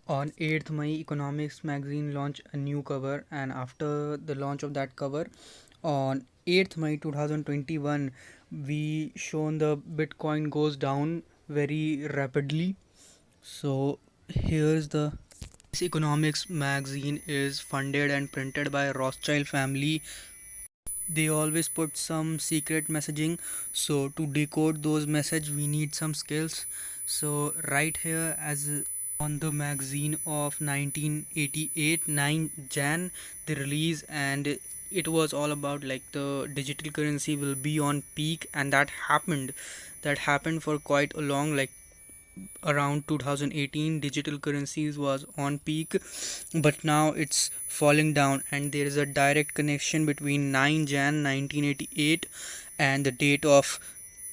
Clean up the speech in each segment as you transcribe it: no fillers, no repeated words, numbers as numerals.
On 8th May, Economics magazine launched a new cover, and after the launch of that cover, on 8th May 2021, we shown the Bitcoin goes down very rapidly. So here's the this Economics magazine is funded and printed by Rothschild family. They always put some secret messaging, so to decode those message we need some skills. So right here, as on the magazine of 1988 9 Jan they release, and it was all about like the digital currency will be on peak, and that happened for quite a long, like around 2018 digital currencies was on peak, but now it's falling down, and there is a direct connection between 9 Jan 1988 and the date of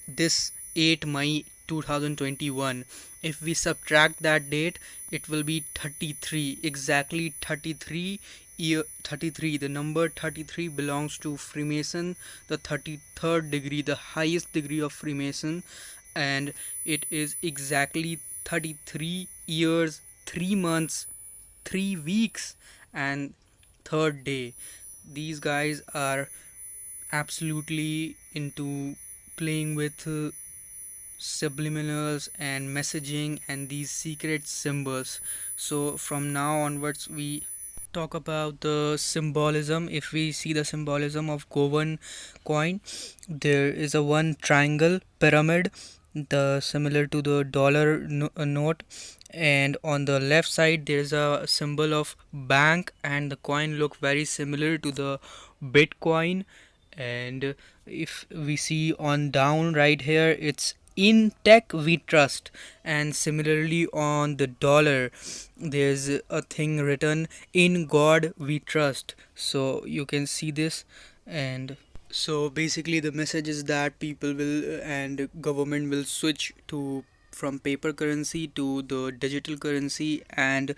this 8 May 2021. If we subtract that date, it will be 33, exactly 33 year. 33, the number 33 belongs to Freemason, the 33rd degree, the highest degree of Freemason, and it is exactly 33 years, 3 months, 3 weeks, and third day. These guys are absolutely into playing with subliminals and messaging and these secret symbols. So from now onwards we talk about the symbolism. If we see the symbolism of Govan coin, there is a one triangle pyramid, the similar to the dollar note, and on the left side there is a symbol of bank, and the coin look very similar to the Bitcoin. And if we see on down right here, it's in tech we trust, and similarly on the dollar there's a thing written in God we trust. So you can see this. And so basically the message is that people will and government will switch to from paper currency to the digital currency, and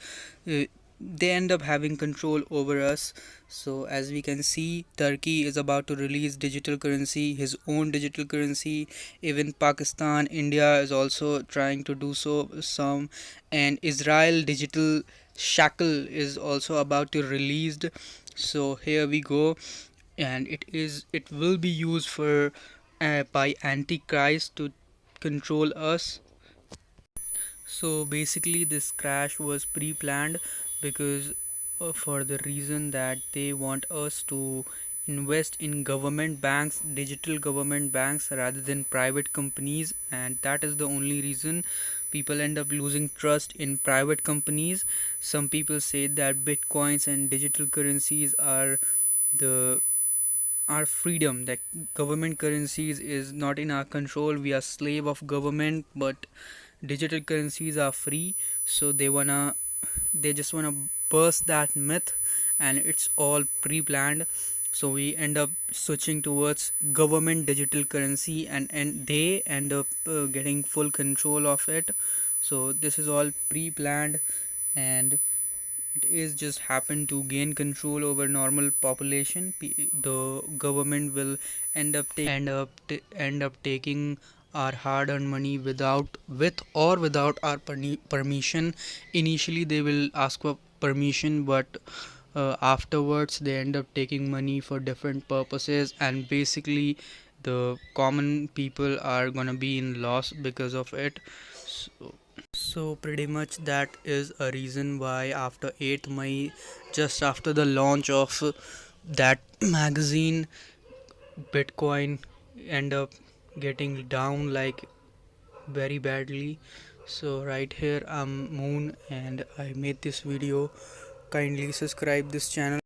they end up having control over us. So as we can see, Turkey is about to release digital currency, his own digital currency. Even Pakistan, India is also trying to do so some, and Israel digital shackle is also about to released. So here we go, and it will be used for by Antichrist to control us. So basically this crash was pre-planned because for the reason that they want us to invest in government banks, digital government banks, rather than private companies, and that is the only reason people end up losing trust in private companies. Some people say that bitcoins and digital currencies are the our freedom, that government currencies is not in our control, we are slave of government, but digital currencies are free. So they just wanna burst that myth, and it's all pre-planned. So we end up switching towards government digital currency, and they end up getting full control of it. So this is all pre-planned, and it is just happen to gain control over normal population. The government will end up taking our hard-earned money with or without our permission. Initially they will ask for permission, but afterwards they end up taking money for different purposes, and basically the common people are gonna be in loss because of it. So pretty much that is a reason why after 8th May, just after the launch of that magazine, Bitcoin end up getting down like very badly. So right here I'm Moon, and I made this video. Kindly subscribe this channel.